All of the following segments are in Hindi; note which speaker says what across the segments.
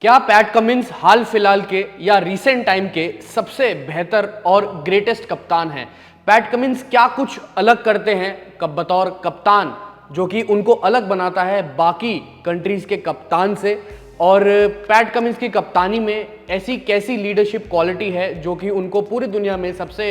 Speaker 1: क्या पैट कमिंस हाल फिलहाल के या रीसेंट टाइम के सबसे बेहतर और ग्रेटेस्ट कप्तान हैं? पैट कमिंस क्या कुछ अलग करते हैं बतौर कप्तान जो कि उनको अलग बनाता है बाकी कंट्रीज के कप्तान से? और पैट कमिंस की कप्तानी में ऐसी कैसी लीडरशिप क्वालिटी है जो कि उनको पूरी दुनिया में सबसे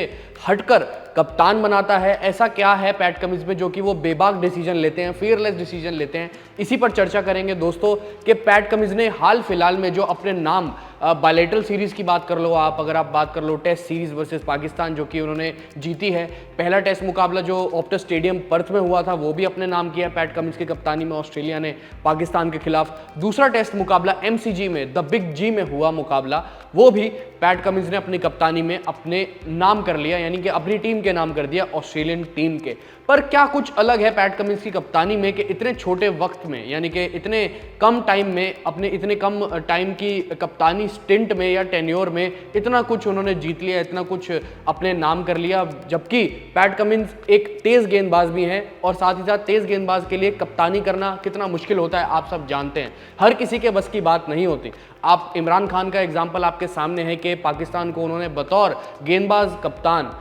Speaker 1: हटकर कप्तान बनाता है? ऐसा क्या है पैट कमिंस में जो कि वो बेबाक डिसीजन लेते हैं, फियरलेस डिसीजन लेते हैं? इसी पर चर्चा करेंगे दोस्तों कि पैट कमिंस ने हाल फिलहाल में जो अपने नाम बायलैटरल सीरीज की बात कर लो आप, अगर आप बात कर लो टेस्ट सीरीज वर्सेस पाकिस्तान जो कि उन्होंने जीती है, पहला टेस्ट मुकाबला जो ऑप्टस स्टेडियम पर्थ में हुआ था वो भी अपने नाम किया पैट कमिंस की कप्तानी में ऑस्ट्रेलिया ने पाकिस्तान के खिलाफ, दूसरा टेस्ट मुकाबला एमसीजी में द बिग जी में हुआ मुकाबला वो भी पैट कमिंस ने अपनी कप्तानी में अपने नाम कर लिया, यानी कि अपनी टीम के नाम कर दिया ऑस्ट्रेलियन टीम के। पर क्या कुछ अलग है पैट कमिंस की कप्तानी में कि इतने छोटे वक्त में, यानी कि इतने कम टाइम में, अपने इतने कम टाइम की कप्तानी स्टिंट में या टेन्योर में इतना कुछ उन्होंने जीत लिया, इतना कुछ अपने नाम कर लिया, जबकि पैट कमिंस एक तेज गेंदबाज भी हैं और साथ ही साथ तेज गेंदबाज के लिए कप्तानी करना कितना मुश्किल होता है आप सब जानते हैं, हर किसी के बस की बात नहीं होती। आप इमरान खान का एग्जाम्पल आपके सामने है कि पाकिस्तान को उन्होंने बतौर गेंदबाज कप्तान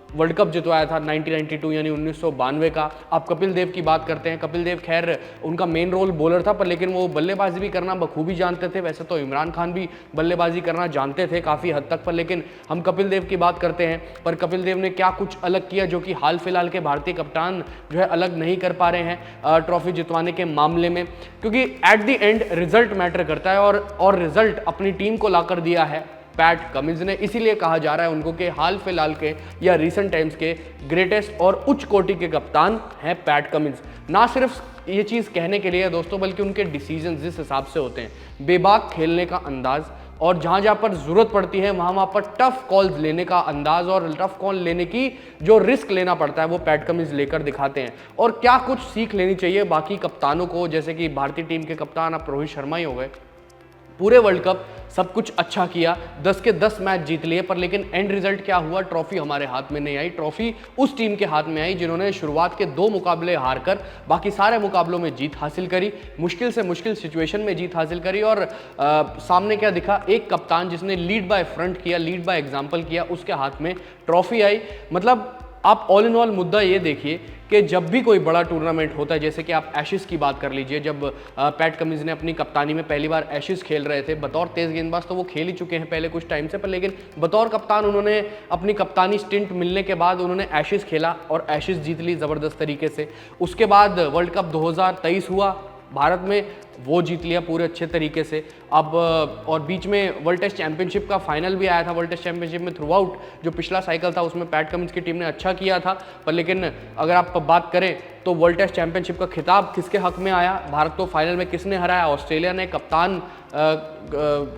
Speaker 1: वर्ल्ड कप जितवाया था 1992 यानी 1992 का। आप कपिल देव की बात करते हैं, कपिल देव खैर उनका मेन रोल बॉलर था पर लेकिन वो बल्लेबाजी भी करना बखूबी जानते थे। वैसे तो इमरान खान भी बल्लेबाजी करना जानते थे काफ़ी हद तक, पर लेकिन हम कपिल देव की बात करते हैं। पर कपिल देव ने क्या कुछ अलग किया जो कि हाल फिलहाल के भारतीय कप्तान जो है अलग नहीं कर पा रहे हैं ट्रॉफी जितवाने के मामले में, क्योंकि at the end result matter करता है और रिजल्ट अपनी टीम को लाकर दिया है पैट कमिंस ने। इसीलिए कहा जा रहा है उनको कि हाल फिलहाल के या रीसेंट टाइम्स के ग्रेटेस्ट और उच्च कोटि के कप्तान हैं पैट कमिंस। ना सिर्फ ये चीज़ कहने के लिए दोस्तों, बल्कि उनके डिसीजन जिस हिसाब से होते हैं, बेबाक खेलने का अंदाज और जहाँ जहाँ पर ज़रूरत पड़ती है वहाँ पर टफ कॉल्स लेने का अंदाज और टफ कॉल लेने की जो रिस्क लेना पड़ता है वो पैट कमिंस लेकर दिखाते हैं। और क्या कुछ सीख लेनी चाहिए बाकी कप्तानों को, जैसे कि भारतीय टीम के कप्तान अब रोहित शर्मा ही हो गए, पूरे वर्ल्ड कप सब कुछ अच्छा किया, 10 के 10 मैच जीत लिए, पर लेकिन एंड रिजल्ट क्या हुआ? ट्रॉफी हमारे हाथ में नहीं आई। ट्रॉफी उस टीम के हाथ में आई जिन्होंने शुरुआत के 2 मुकाबले हारकर बाकी सारे मुकाबलों में जीत हासिल करी, मुश्किल से मुश्किल सिचुएशन में जीत हासिल करी। और सामने क्या दिखा? एक कप्तान जिसने लीड बाय फ्रंट किया, लीड बाय एग्जाम्पल किया, उसके हाथ में ट्रॉफी आई। मतलब आप ऑल इन ऑल मुद्दा ये देखिए कि जब भी कोई बड़ा टूर्नामेंट होता है, जैसे कि आप एशेस की बात कर लीजिए, जब पैट कमिंस ने अपनी कप्तानी में पहली बार एशेस खेल रहे थे बतौर तेज गेंदबाज, तो वो खेल ही चुके हैं पहले कुछ टाइम से, पर लेकिन बतौर कप्तान उन्होंने अपनी कप्तानी स्टिंट मिलने के बाद उन्होंने एशेस खेला और एशेस जीत ली ज़बरदस्त तरीके से। उसके बाद वर्ल्ड कप 2023 हुआ भारत में, वो जीत लिया पूरे अच्छे तरीके से। अब और बीच में वर्ल्ड टेस्ट चैंपियनशिप का फाइनल भी आया था। वर्ल्ड टेस्ट चैंपियनशिप में थ्रू आउट जो पिछला साइकिल था उसमें पैट कमिंस की टीम ने अच्छा किया था, पर लेकिन अगर आप बात करें तो वर्ल्ड टेस्ट चैंपियनशिप का खिताब किसके हक में आया? भारत को फाइनल में किसने हराया? ऑस्ट्रेलिया ने।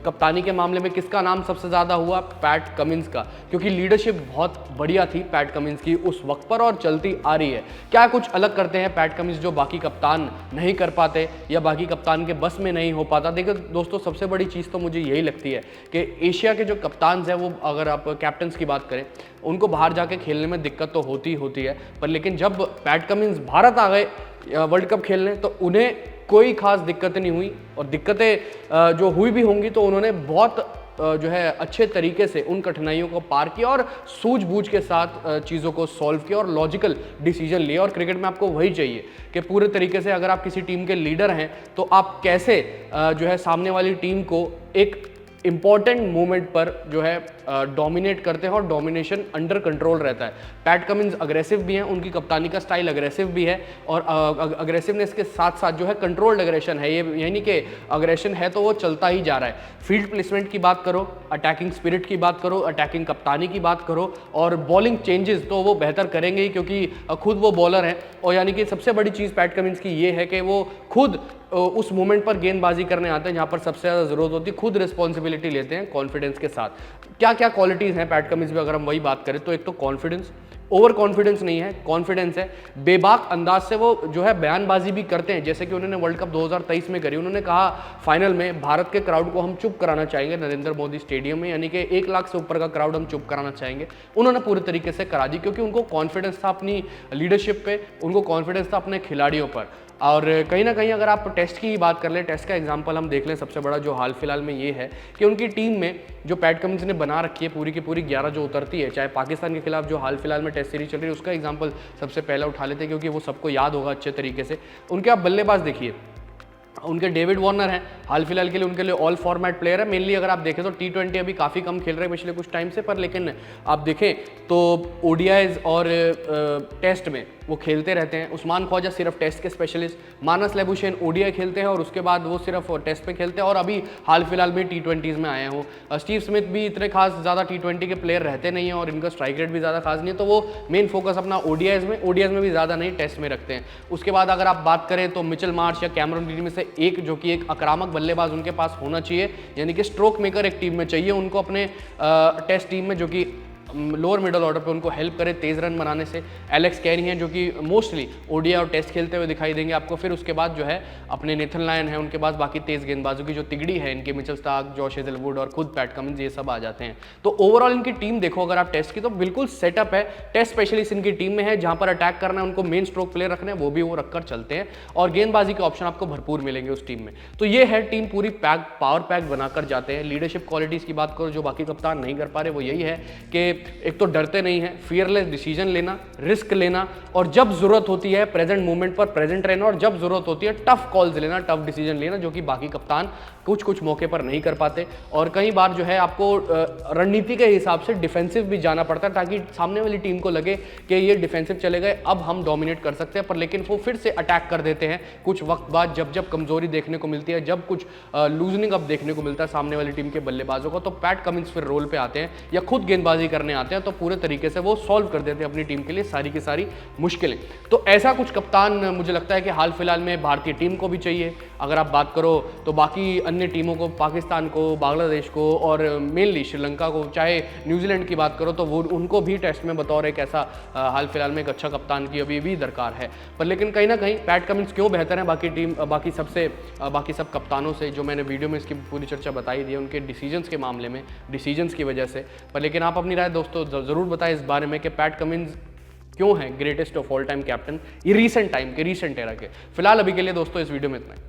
Speaker 1: कप्तानी के मामले में किसका नाम सबसे ज़्यादा हुआ? पैट कमिंस का, क्योंकि लीडरशिप बहुत बढ़िया थी पैट कमिंस की उस वक्त पर और चलती आ रही है। क्या कुछ अलग करते हैं पैट कमिंस जो बाकी कप्तान नहीं कर पाते या बाकी कप्तान के बस में नहीं हो पाता? देखिए दोस्तों, सबसे बड़ी चीज़ तो मुझे यही लगती है कि एशिया के जो कप्तान हैं वो, अगर आप कैप्टन्स की बात करें, उनको बाहर जाके खेलने में दिक्कत तो होती होती है, पर लेकिन जब पैट कमिंस भारत आ गए वर्ल्ड कप खेलने तो उन्हें कोई खास दिक्कतें नहीं हुई, और दिक्कतें जो हुई भी होंगी तो उन्होंने बहुत जो है अच्छे तरीके से उन कठिनाइयों को पार किया और सूझबूझ के साथ चीज़ों को सॉल्व किया और लॉजिकल डिसीजन लिए। और क्रिकेट में आपको वही चाहिए कि पूरे तरीके से अगर आप किसी टीम के लीडर हैं तो आप कैसे जो है सामने वाली टीम को एक इंपॉर्टेंट मोमेंट पर जो है डोमिनेट करते हैं और डोमिनेशन अंडर कंट्रोल रहता है। पैट कमिंस अग्रेसिव भी हैं, उनकी कप्तानी का स्टाइल अग्रेसिव भी है, और अग्रेसिवनेस के साथ साथ जो है कंट्रोल्ड अग्रेशन है, ये यानी कि अग्रेशन है तो वो चलता ही जा रहा है। फील्ड प्लेसमेंट की बात करो, अटैकिंग स्पिरिट की बात करो, अटैकिंग कप्तानी की बात करो, और बॉलिंग चेंजेस तो वो बेहतर करेंगे ही क्योंकि खुद वो बॉलर हैं। और यानी कि सबसे बड़ी चीज़ पैट कमिंस की ये है कि वो खुद उस मोमेंट पर गेंदबाजी करने आते हैं जहां पर सबसे ज़्यादा ज़रूरत होती है, खुद रिस्पॉन्सिबिलिटी लेते हैं कॉन्फिडेंस के साथ। क्या क्या क्वालिटीज़ हैं पैट कमिंस में अगर हम वही बात करें तो एक तो कॉन्फिडेंस, ओवर कॉन्फिडेंस नहीं है, कॉन्फिडेंस है। बेबाक अंदाज से वो जो है बयानबाजी भी करते हैं, जैसे कि उन्होंने वर्ल्ड कप 2023 में करी। उन्होंने कहा फाइनल में भारत के क्राउड को हम चुप कराना चाहेंगे नरेंद्र मोदी स्टेडियम में, यानी कि 1 लाख से ऊपर का क्राउड हम चुप कराना चाहेंगे। उन्होंने पूरे तरीके से करा दी क्योंकि उनको कॉन्फिडेंस था अपनी लीडरशिप पे, उनको कॉन्फिडेंस था अपने खिलाड़ियों पर। और कहीं ना कहीं अगर आप टेस्ट की ही बात कर लें, टेस्ट का एग्जांपल हम देख लें, सबसे बड़ा जो हाल फिलहाल में ये है कि उनकी टीम में जो पैट कमिंस ने बना रखी है पूरी की पूरी 11 जो उतरती है, चाहे पाकिस्तान के खिलाफ जो हाल फिलहाल में टेस्ट सीरीज चल रही है उसका एग्जांपल सबसे पहले उठा लेते हैं क्योंकि वो सबको याद होगा अच्छे तरीके से। उनके आप बल्लेबाज देखिए, उनके डेविड वार्नर हैं, हाल फिलहाल के लिए उनके लिए ऑल फॉर्मेट प्लेयर है। मेनली अगर आप देखें तो T20 अभी काफ़ी कम खेल रहे हैं पिछले कुछ टाइम से, पर लेकिन आप देखें तो ओडीआईज और टेस्ट में वो खेलते रहते हैं। उस्मान ख्वाजा सिर्फ टेस्ट के स्पेशलिस्ट, मानस लेबुशेन ओडीआई खेलते हैं और उसके बाद वो सिर्फ टेस्ट में खेलते हैं और अभी हाल फिलहाल में T20s में आए हों। स्टीव स्मिथ भी इतने खास ज़्यादा T20 के प्लेयर रहते नहीं हैं और इनका स्ट्राइक रेट भी ज़्यादा खास नहीं है, तो वो मेन फोकस अपना ओडीआईज में भी ज़्यादा नहीं, टेस्ट में रखते हैं। उसके बाद अगर आप बात करें तो मिचेल मार्श या कैमरन ग्रीन में से एक जो कि एक आक्रामक बल्लेबाज उनके पास होना चाहिए, यानी कि स्ट्रोक मेकर एक टीम में चाहिए उनको अपने टेस्ट टीम में, जो कि लोअर मिडल ऑर्डर पे उनको हेल्प करे तेज़ रन बनाने से। एलेक्स कैरी हैं जो कि मोस्टली ओडीआई और टेस्ट खेलते हुए दिखाई देंगे आपको। फिर उसके बाद जो है अपने नेथन लायन है, उनके पास बाकी तेज़ गेंदबाजों की जो तिगड़ी है इनके, मिचेल स्टार्क, जॉश हेजलवुड और खुद पैट कमिंस, ये सब आ जाते हैं। तो ओवरऑल इनकी टीम देखो अगर आप टेस्ट की तो बिल्कुल सेटअप है। टेस्ट स्पेशलिस्ट इनकी टीम में है, जहाँ पर अटैक करना है उनको मेन स्ट्रोक प्लेयर रखना है वो भी वो रखकर चलते हैं और गेंदबाजी के ऑप्शन आपको भरपूर मिलेंगे उस टीम में। तो ये है टीम पूरी पैक पावर पैक बनाकर जाते हैं। लीडरशिप क्वालिटीज़ की बात करो जो बाकी कप्तान नहीं कर पा रहे वो यही है कि एक तो डरते नहीं है, फियरलेस डिसीजन लेना, रिस्क लेना और जब जरूरत होती है प्रेजेंट मोमेंट पर प्रेजेंट रहना और जब जरूरत होती है टफ कॉल्स लेना, टफ डिसीजन लेना, जो कि बाकी कप्तान कुछ मौके पर नहीं कर पाते। और कई बार जो है आपको रणनीति के हिसाब से डिफेंसिव भी जाना पड़ता है ताकि सामने वाली टीम को लगे कि ये डिफेंसिव चले गए अब हम डोमिनेट कर सकते हैं, पर लेकिन वो फिर से अटैक कर देते हैं कुछ वक्त बाद, जब कमजोरी देखने को मिलती है, जब कुछ लूजनिंग अप देखने को मिलता है सामने वाली टीम के बल्लेबाजों को, तो पैट कमिंस फिर रोल पे आते हैं या खुद गेंदबाजी करने आते हैं, तो पूरे तरीके से वो सॉल्व कर देते हैं अपनी टीम के लिए सारी की सारी मुश्किलें। तो ऐसा कुछ कप्तान मुझे लगता है कि हाल फिलहाल में भारतीय टीम को भी चाहिए। अगर आप बात करो तो बाकी अन्य टीमों को, पाकिस्तान को, बांग्लादेश को और मेनली श्रीलंका को, चाहे न्यूजीलैंड की बात करो तो वो उनको भी टेस्ट में बतौर एक ऐसा हाल फिलहाल में एक अच्छा कप्तान की अभी भी दरकार है। पर लेकिन कहीं ना कहीं पैट कमिंस क्यों बेहतर है बाकी सब कप्तानों से, जो मैंने वीडियो में इसकी पूरी चर्चा बताई दी है उनके डिसीजंस के मामले में, डिसीजंस की वजह से। पर लेकिन आप अपनी राय दोस्तों ज़रूर बताएं इस बारे में कि पैट कमिंस क्यों है greatest of all time captain recent time के, रीसेंट एरा के। फिलहाल अभी के लिए दोस्तों इस वीडियो में इतना ही।